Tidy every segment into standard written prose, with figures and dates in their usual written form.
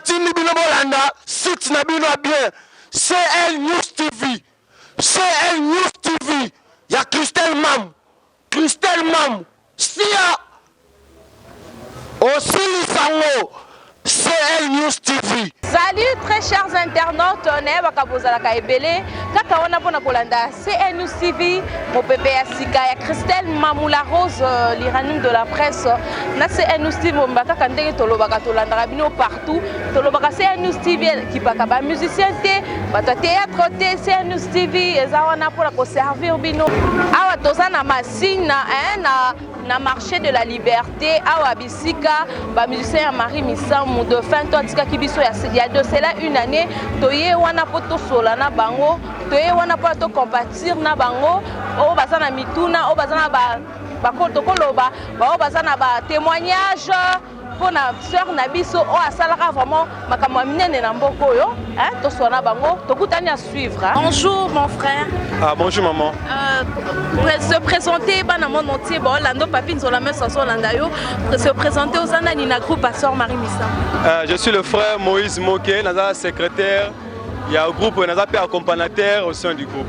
Natini Bino Bolanda, site Nabino bien, CL News TV. CL News TV. Il y a Christelle Mam. Sia. Aussi Lisango. CL News TV. Salut très chers internautes, ne bakabozala ka ebele kaka wana pona kolanda CL News TV mon bébé Asika ya Christelle Mamula Rose l'Iranienne de la presse na CL News TV mbaka kandenge tolobaka tolanda bino partout tolobaka CL News TV qui baka ba musicien te bata théâtre te CL News TV eza wana pona ko servir bino awa tozana masina na marché de la liberté awa bisika ba musicien ya Marie Misamou de fin to atika kibiso il y a de cela une année toye wana poto sola na bango toye wana poto compatir na bango o bazana mituna o bazana ba koloba ba o bazana ba témoignage pour na sœur na biso o asalaka vraiment makamwa minene na mboko yo hein to sona bango to kutani à suivre hein? Bonjour mon frère. Ah bonjour maman. Se présenter bana mon entier bon lando papi nzola mesa so landa yo se présenter aux anani na groupe à sœur Marie Misamou. Je suis le frère Moïse Moké, naza secrétaire. Il y a un groupe naza pe accompagnateur au sein du groupe.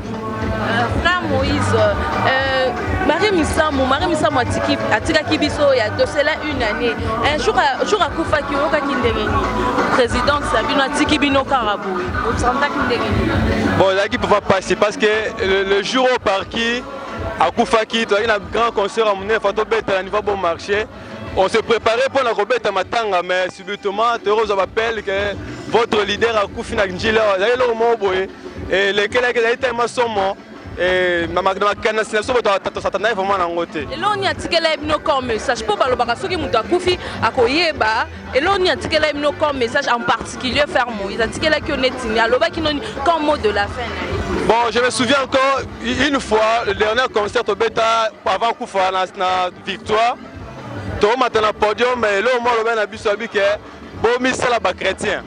Frère Moïse, Marie Misamou atika kibiso il y a de cela une année. Un jour à Koufa qui oka kindengeni. Président Sabino atiki bino karabou. Vous sentez kindengeni. Bon, là qui peut pas passer parce que le jour au parquet à Koufaki, tu as un grand concert à mener photo bête à niveau bon marché. On s'est préparé pour la robette à Matanga mais subitement Théros m'appelle que votre leader a Koufina Njila, il a le mot boy et lesquels a été tellement sombre. Et ma canalisation est vraiment en côté. Et là on y a tiqué là comme message pour baloba soki mutu akufi akoyeba et là on y a tiqué là comme message en particulier faire Moïse a tiqué là que netini aloba qui non comme mot de la fin. Bon, je me souviens encore une fois le dernier concert au Beta avant Koufa na victoire. Tout matin au podium mais là moi le ben abiso abike bon misala ba chrétien.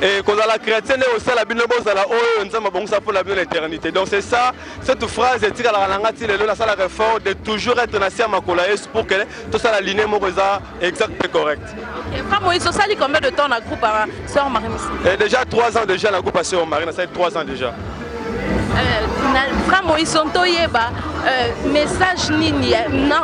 Et quand la chrétienne est aussi la binobo la oh nous avons bon ça pour la vie de l'éternité. Donc c'est ça cette phrase est tirée à la langue la salle réforme de toujours être nation makolaïs pour que tout ça la ligne moza exact et correct. OK, frère Moïse, ça dit combien de temps dans groupe à sœur Marie Misamou? Déjà 3 ans déjà dans groupe à sœur Marie, ça fait 3 ans déjà. Frère Moïse Sontoyeba message nini non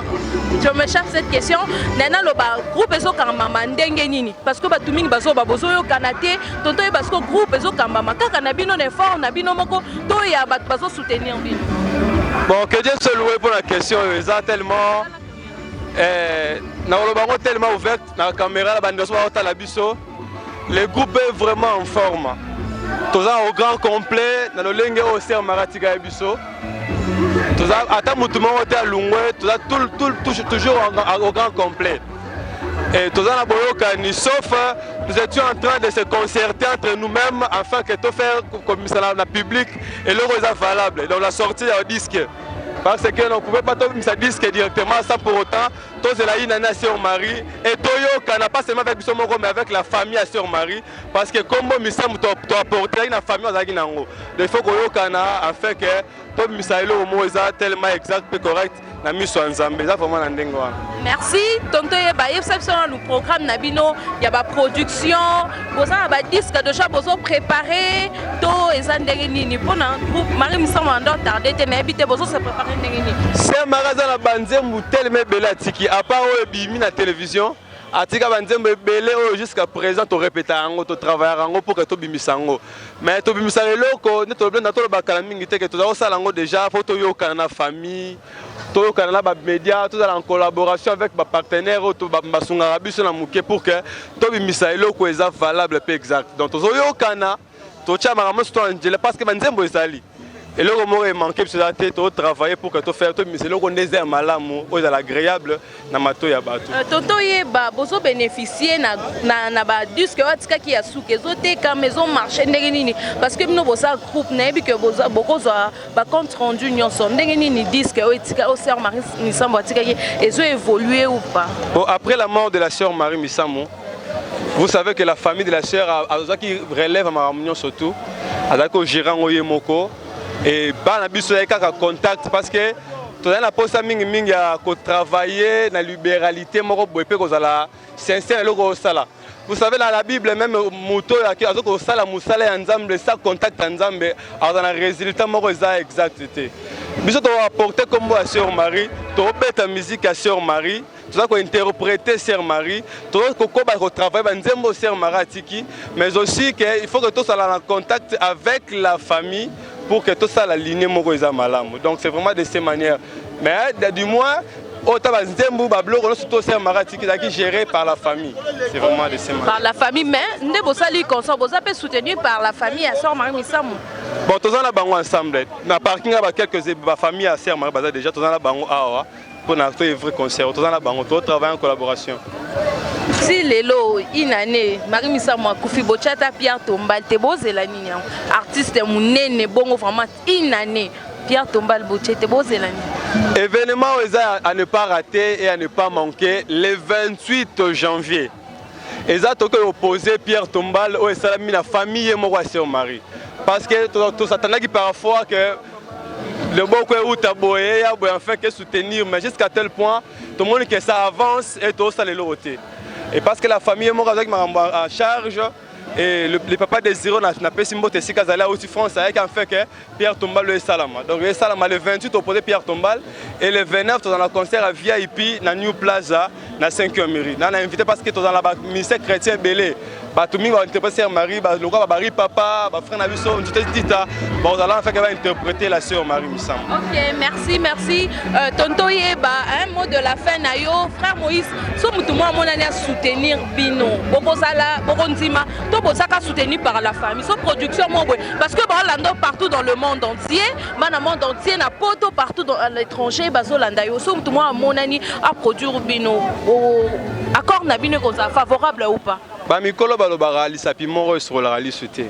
je me cherche cette question nana lo ba groupe ezo kamba ndenge nini parce que batu mingi bazo babozo yo kanate tontoye parce que groupe ezo kamba makaka na bino effort na bino moko to ya batu bazo soutenir bino. Bon que Dieu se loue pour la question eza tellement na lo bango tellement ouverte na caméra la bande so ba la biso le groupe est vraiment en forme. Tous au grand complet dans le lenge au ser maratika ebiso tous ata mutumo à lungwe tous toujours au grand complet et tous na boyoka ni sauf nous étions en train de se concerter entre nous-mêmes afin que tout faire comme ça dans le public et le est valable donc la sortie au disque parce que on ne pouvait pas tomber ce disque directement sans pour autant tous la inana Sœur Marie et Toyo n'a pas seulement avec son moro mais avec la famille à Sœur Marie parce que comme Misam to apporter une famille aux nango il faut que yo kana afin que tout misailo moza tellement exact et correct na miso nzambe ça vraiment na ndengo. Merci tonto yeba exception le programme nabino il y a ba production boza ba disque déjà bozo préparer to ezandenge nini pour un groupe Marie Misamou ando tardé te na habité bozo se préparer ndenge nini. C'est magasin la banzembu tellement bela tiki à part au bimi na télévision atika banzembu belé jusqu'à présent to répéter ngo to travailler ngo pour que to bimisango mais to bimisanga loko ne to blenda to bakala mingi te que to za sala ngo déjà faut to yoka na famille to yoka na ba média tout en collaboration avec ba partenaires to ba masunga biso na muke pour que to bimisa loko eza valable pe exact donc to yoka na to chama ngamo sto angela parce que banzembu ezali et le moment est manqué sur la tête au travailler pour que tu fasses tout mais c'est le qu'on désert malamu aux agréable na mato ya bato tonto yeba bozo bénéficier na ba disque watika ki ya souke zote ka maison marché ndenge nini parce que bino bosa groupe na bi que boza bokozo ba compte rendu nyonso ndenge nini disque otika au Sœur Marie Misamou watika ki ezo évoluer ou pas. Bon après la mort de la Sœur Marie Misamou vous savez que la famille de la sœur a qui relève à Maramunion surtout avec au gérant Oyemoko et bana biso kaka contact parce que to na posa mingi ya ko travailler na libéralité moko boepe ko zala sincère loko sala vous savez, dans la Bible, même Mouto, ça la moussala ensemble, ça contact ensemble, alors dans le résultat, moi, ça exactement. Nous avons apporté comme à Sœur Marie, tu as fait ta musique à Sœur Marie, tu as interprété Sœur Marie, tu as travaillé avec Sœur Marie, mais aussi qu'il faut que tout soit en contact avec la famille pour que tout ça la ligne Mogoïsa Malam. Donc c'est vraiment de ces manières. Mais du moins, c'est géré par la famille. C'est vraiment de ces manières. Par la famille, mais vous êtes soutenu par la famille à Sœur Marie Missamou. Bon, tous en ensemble. Dans le parking, il y a quelques familles à Sœur Marie déjà, tous en pour notre vrai concert, tous en travail en collaboration. Si lelo inane Marie Missamou Koufi Bochata Pierre Tombal te bozela nini artiste munene bongo vraiment inane Pierre Tombal Bochete bozela nini. Événement à ne pas rater et à ne pas manquer le 28 janvier. Et ça toque opposé Pierre Tombal au salami la famille et moi Sœur Marie. Parce que tout ça qui parfois que le bon côté où taboyer en fait que soutenir mais jusqu'à tel point tout le monde que ça avance et tout ça les lotés. Et parce que la famille est en charge, et le papa des Zéro n'a pas simbo de Sikazala aussi France avec en fait que Pierre Tombal le Salama. Donc le Salama le 28 opposé Pierre Tombal et le 29 dans le concert à VIP dans New Plaza dans 5e mairie. On a invité parce que dans la ministère chrétien belé. Batumi va interpréter Sœur Marie, le roi Bari papa, frère Nabiso, on dit bon on a fait qu'elle va interpréter la Sœur Marie Missamou. OK, merci. Tonto Yeba, un mot de la fin na yo, frère Moïse, so mutu moi mon année à soutenir Bino. Bokosala, Bokondima, to bosaka soutenu par la famille. So production mon parce que Lando partout dans le monde entier, dans le monde entier na poto partout dans l'étranger, bazo landa yo. So mutu moi mon année à produire Bino. Accord na Bino comme ça favorable ou pas? Mikolo balobara lisapi moro sur la réalité.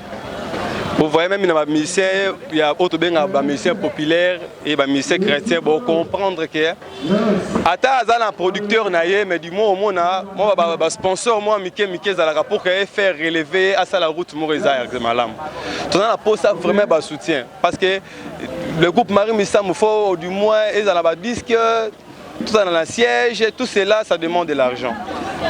Vous voyez même dans les musiciens, il y a autre musiciens populaires et les musiciens chrétiens pour comprendre que ata un producteur naïe mais du moins au monde moi sponsor moi Mickey Zalaka pour faire relever à ça la route Moreza Malam. Tout ça pour ça vraiment bas soutien parce que le groupe Marie Missamou faut du moins ils ont la disque tout ça dans la siège tout cela ça demande de l'argent.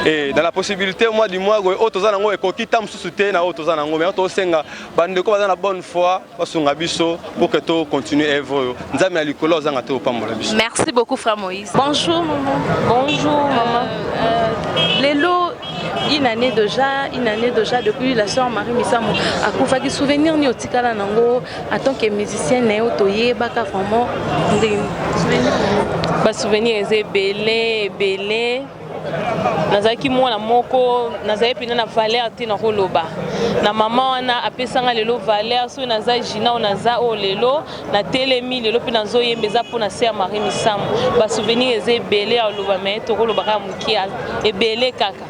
Et dans la possibilité, moi, du moins, autozanango et kokita msusute na autozanango mais autosenga bandeko bazana bonne foi basunga biso pour que tout continue œuvre. Nzambe ya likolo zanga te opambola biso. Merci beaucoup frère Moïse. Bonjour maman. Bonjour maman. Lelo une année déjà depuis la Sœur Marie Missamou akufa ki souvenir ni otikala nango en tant que musicien na otoye baka vraiment souvenir. Ba souvenir eze belé nazaki mwana moko nazali pina na valeur te na koloba na mama wana apesanga lelo valeur so naza jina onaza o lelo na telemi lelo pina zoyembeza pona Sœur Marie Missamou ba souvenir eze belé a loba mais to koloba ka mukia e belé kaka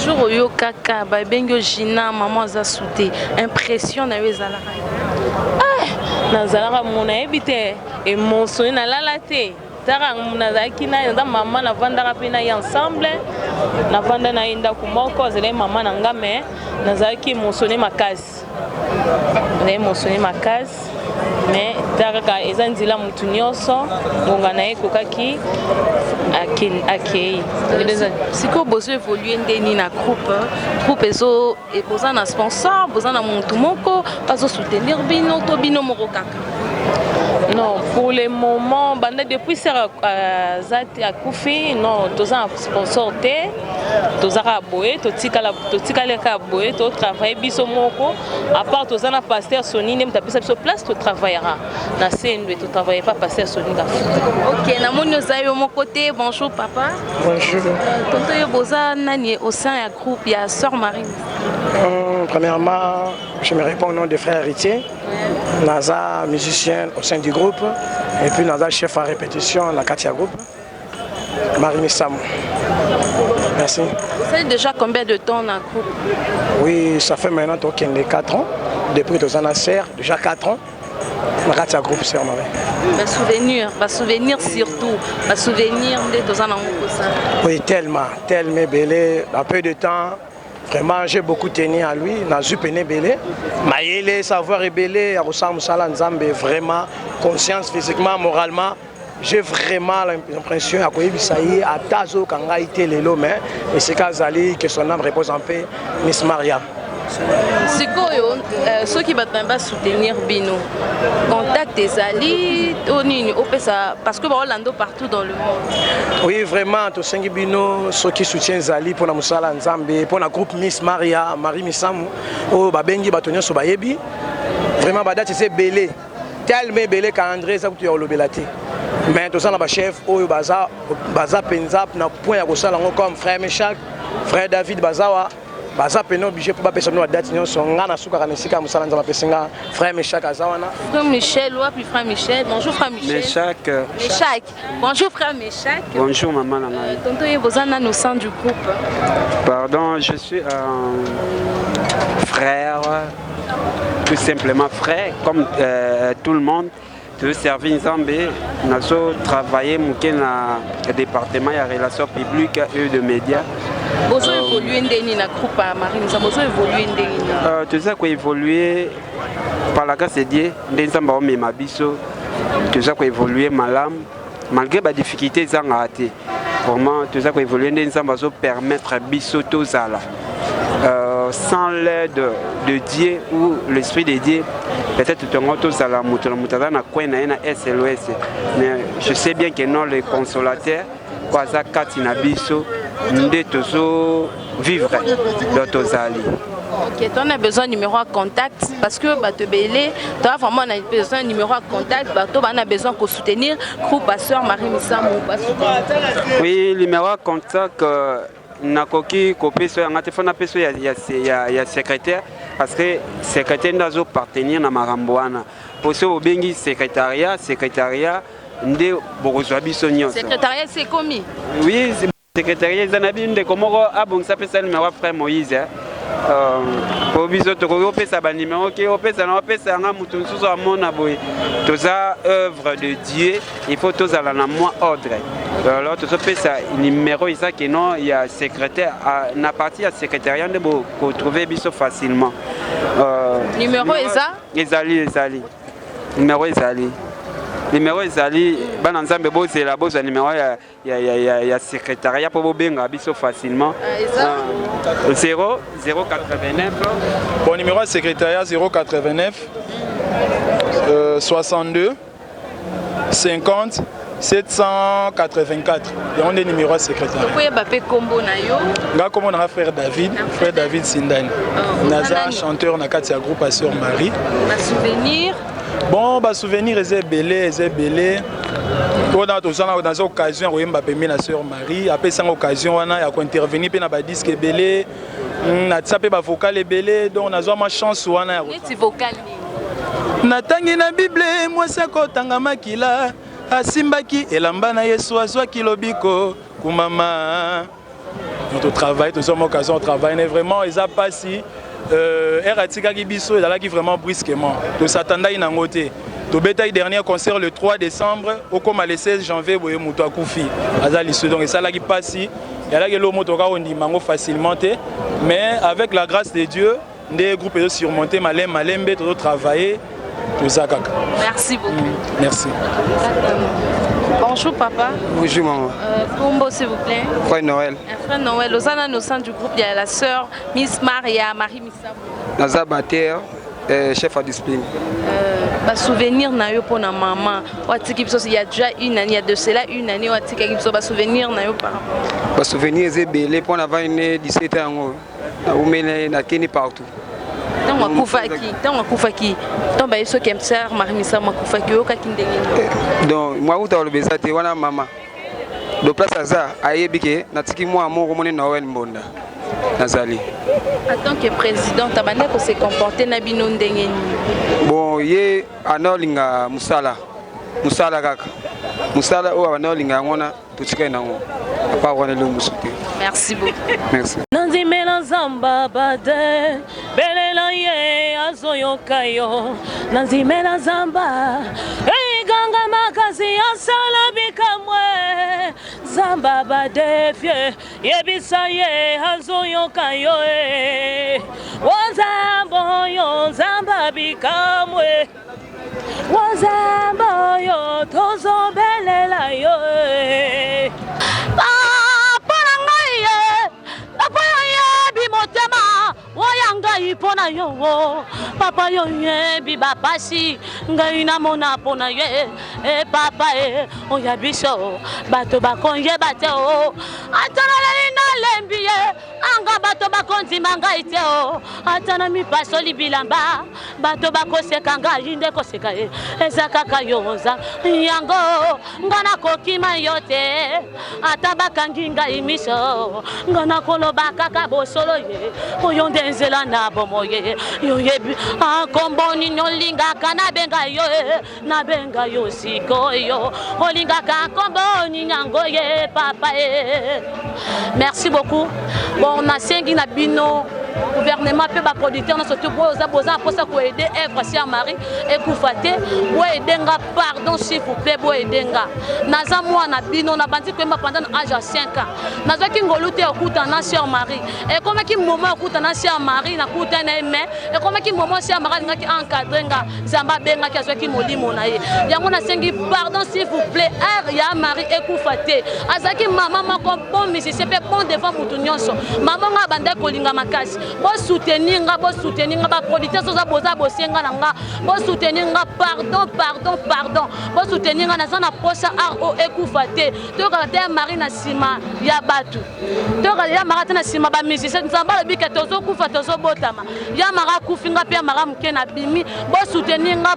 jour oyo kaka ba bengo jina maman za souté impression na yo ezala nazalaka mona ebite émotion na lala te tara nazaki na maman na vandaka pe na ensemble na vanda na inda kumoko zele maman na ngame nazaki émotionné makasi mais tara eza nzila mutu nyonso ngonga na ekokaki akei siko bozo évoluer ndeni na groupe ezo eboza na sponsor boza na mutu moko bazo soutenir bino to bino moko kaka. Non, pour le moment, depuis Zati a Koufi, non, tous un sponsor té, tous un aboé, tous un aboé, tous travailler bisomoko. À part tous un pasteur Sony, même t'as sur place, tu travailleras. Na scène, tu travailles pas pasteur Sony. Ok, na mon yosayo mon côté, bonjour papa. Bonjour. Tonto yoboza nani au sein du groupe, il y a Sœur Marie. Premièrement, je me réponds au nom des frères héritiers. Naza, musicien au sein du groupe, et puis Naza, chef à répétition, la Katia Group, Marie Missamou. Merci. Ça fait déjà combien de temps dans le groupe? Oui, ça fait maintenant 4 ans, depuis que Zana sert, déjà 4 ans, la Katia Group, Sœur Marie. Va souvenir surtout, va souvenir de Zana ça. Oui, tellement belé, en peu de temps. Vraiment, j'ai beaucoup tenu à lui, n'a pas peine belé. Maïele, savoir belé, Arosam Salan Nzambe, vraiment, conscience physiquement, moralement, j'ai vraiment l'impression à Tazo Kanga été lelo mais et c'est Kazali que son âme repose en paix Miss Maria. Sikoyo ceux qui vont soutenir Bino contact des alliés parce que Orlando partout dans le monde. Oui vraiment to sengi Bino ceux qui soutiennent Zali pour la musala Nzambe pour la groupe Miss Maria Marie Misamu o babengi batonyo so bayebi vraiment badate c'est belé tellement belé qu'André ça tu olobelati mais tout ça na ba chef oyo baza penzap na point ya kosala comme frère Meshak frère David bazawa baza peno obligé pour ba personne na date nyonso ngana suka kana sika musala nzama pesinga frère Meshak azawana frère Michel ou puis frère Michel bonjour frère Michel Meshak bonjour frère Meshak bonjour maman nana tonton Yebozana au sein du groupe pardon je suis un frère tout simplement frère comme tout le monde de servir Nzambe nazo travailler muke na département ya relations publiques et de médias. Bozo évoluer ndeni na groupe à Marie Nzambe bozo évoluer ndeni. Tout ça quoi évoluer par la grâce de Dieu Nzambe o mema biso tout ça quoi évoluer malam malgré ba difficultés za ngate. Vraiment tout ça quoi évoluer Nzambe zo permettre biso tozala. Sans l'aide de Dieu ou l'esprit de Dieu, peut-être que tous à la moutala na kwena na SLOS. Mais je sais bien que non les consolateurs, quoi ça katina biso, ndé tozo vivre dans tozali. Ok, tu as besoin de numéro à contact parce que te belé, tu as vraiment besoin de numéro à contact, tu as besoin de soutenir groupe Sœur Marie Misamu. Oui, numéro à contact. Nakoki kopeso ya ngate fona peso ya secrétaire parce que secrétaire ndazo partenir na marambo wana poso obengi secrétariat nde bokozwa biso nyonso secrétariat c'est commis oui secrétariat zanabi nde komoko abongisa pesa numéro frère Moïse po biso tokopesa ba numéro ki opesa na opesa nga mutu nsusu amona boye toza œuvre de Dieu il faut tozala na moi ordre. Alors tout ça pesa numéro isa que non il y a secrétaire na partie à secrétariat de vous trouver biso facilement numéro isa ezali numéro ezali bana nzambe bozela boza numéro ya secrétariat pour bobenga biso facilement 089 bon numéro de secrétariat 089 62 50 784. Il y a un numéro secrétaire. Vous pouvez appeler combo na yo. Nga comme on a frère David Sindani. Naza chanteur na Katia groupe à Sœur Marie. Un souvenir. Bon, bah souvenir est belé. On a dans occasion on m'a permis na Sœur Marie. Après cette occasion on a intervenir pe na ba disque belé. Na tsapé ba vocal belé donc on a ma chance on a. Quel vocal? Natangi na Bible moi sako tanga makila. Asimbaki elamba na Yesu azwaki lobiko kumama. Notre travail, nous sommes en occasion de travail, mais vraiment ils a passé eratika kibiso ezalaki vraiment brusquement. To s'attendait à une ngote. To betaille dernier concert le 3 décembre au comme le 16 janvier boye muto akufi. Azali ce donc ça là qui passe, il y a là que le moto ka on mango facilement mais avec la grâce de Dieu, des groupes ont surmonté malembe tout travailler. Merci beaucoup. Merci. Bonjour papa. Bonjour maman. Combo s'il vous plaît. Frère Noël. Frère Noël, au sein du groupe, il y a la sœur Miss Maria, Marie Misamu. Naza Bater, chef à discipline. Souvenir na yo pour na maman. Il y a déjà une année, il y a de cela une année, souvenir na yo par rapport. Souvenir c'est belé pour avoir une 17 ans. Na keni partout. Tant Kufaki, tant bah ceux qui aiment ça, Marie Misamu Kufaki, au Kakindé. Donc moi où t'as le besoin, t'es wana maman. De place à ça, aïe natiki moi amour au monde Noël Mbonda. Nazali. En tant que président, t'as bandé pour se comporter na bino ndenge. Bon, yé anolinga musala kaka. Musala o anolinga ngona tutika nango. Pas wana le musuti. Merci beaucoup. Merci. Nanzimela zamba bade belela ye azoyokayo nanzimela zamba ganga makazi asala bikamwe zamba bade fie yebisa ye azoyokayo wazambo yo zamba bikamwe wazambo yo tozo belela na yo papa na ngai papa ya bi motema oya ngai pona yo papa yo yebi bapasi ngai na mona pona ye papa oya biso bato bakonje bate o atana na lembi ye anga bato bakonzi mangai te o atana mi pasoli bilamba bato bakoseka ngai nde koseka ezakaka yoza yango ngana kokima yote ata bakangi ngai miso ngana koloba kaka bosolo ye oyo nde nzela na bomo ye yo yebi akomboni nyolingaka na benga yo sikoyo olingaka komboni nyango ye papa merci beaucoup bon na sengi na bino gouvernement pe ba producteur na surtout boza pour ça ko aider Èvre Sia Marie et Koufate bo aidenga pardon s'il vous plaît bo aidenga naza mwana bino na bandi ko pendant âge à 5 ans naza ki ngolute okuta na Sia Marie et comme ki moment okuta na Sia Marie na kuta na eme et comme ki moment Sia Marie ngaki encadrer nga zamba benga ki azo ki molimo na ye yango na sengi pardon s'il vous plaît Sia Marie et Koufate azaki maman mako bon musicien pe bon devant mutu nyonso maman nga banda kolinga makasi bo soutenir nga ba producteur soza boza bosenga nanga bo soutenir nga pardon bo soutenir nga na zana posa RO Koufate to ka te Marie na sima ya batu to ka ya Marie na sima ba musicien nzamba bika tozo kufa tozo botama ya Marie kufinga pe Marie mke na bimi bo soutenir nga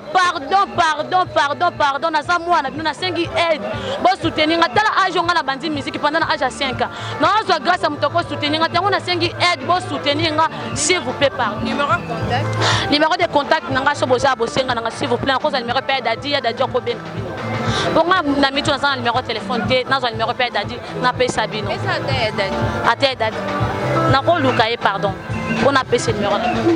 pardon na za mwana na sengi aide bo soutenir nga tala age nga na bandi musique pendant âge à 5 ans na zo grâce à mutoko soutenir nga tango na sengi aide bo soutenir nga s'il vous plaît par numéro de contact nanga so boza bosenga nanga s'il vous plaît cause numéro pe dadi ya dadi ko ben bon na mitu na numéro de téléphone te na numéro pe dadi na pe sabino ate dadi na ko luka e pardon on appelle ce numéro là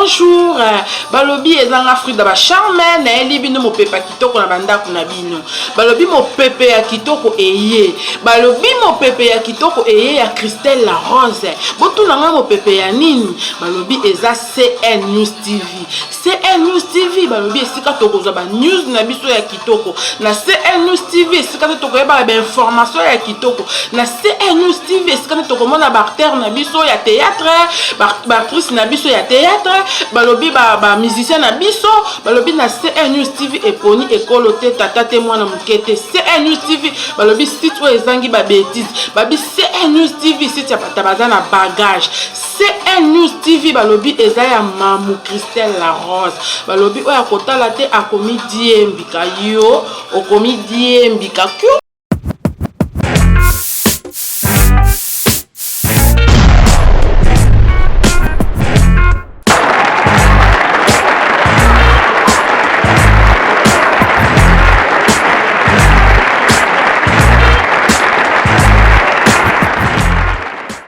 Bonjour, balobi ezanga fruit da ba charme na eli bino mo pepa kitoko na bandako na bino. Balobi mo pepe ya kitoko eye. Balobi mo pepe ya kitoko eye ya Christelle la Rose. Botu nanga mo pepe ya nini? Balobi eza CN News TV. CN News TV balobi esika tokozwa ba news na biso ya kitoko. Na CN News TV esika tokoyeba ba information ya kitoko. Na CN News TV esika tokomona ba acteur na biso ya théâtre, ba actrice na biso ya théâtre. Balobi ba musicien na biso balobi na CN News TV eponi ekolo te tata te mwana mukete. CN News TV balobi site o ezangi ba bêtise babi CN News TV site ya patabaza na bagage. CN News TV balobi eza ya mamu Christelle la Rose balobi oya kotala te akomi diembika yo okomi diembika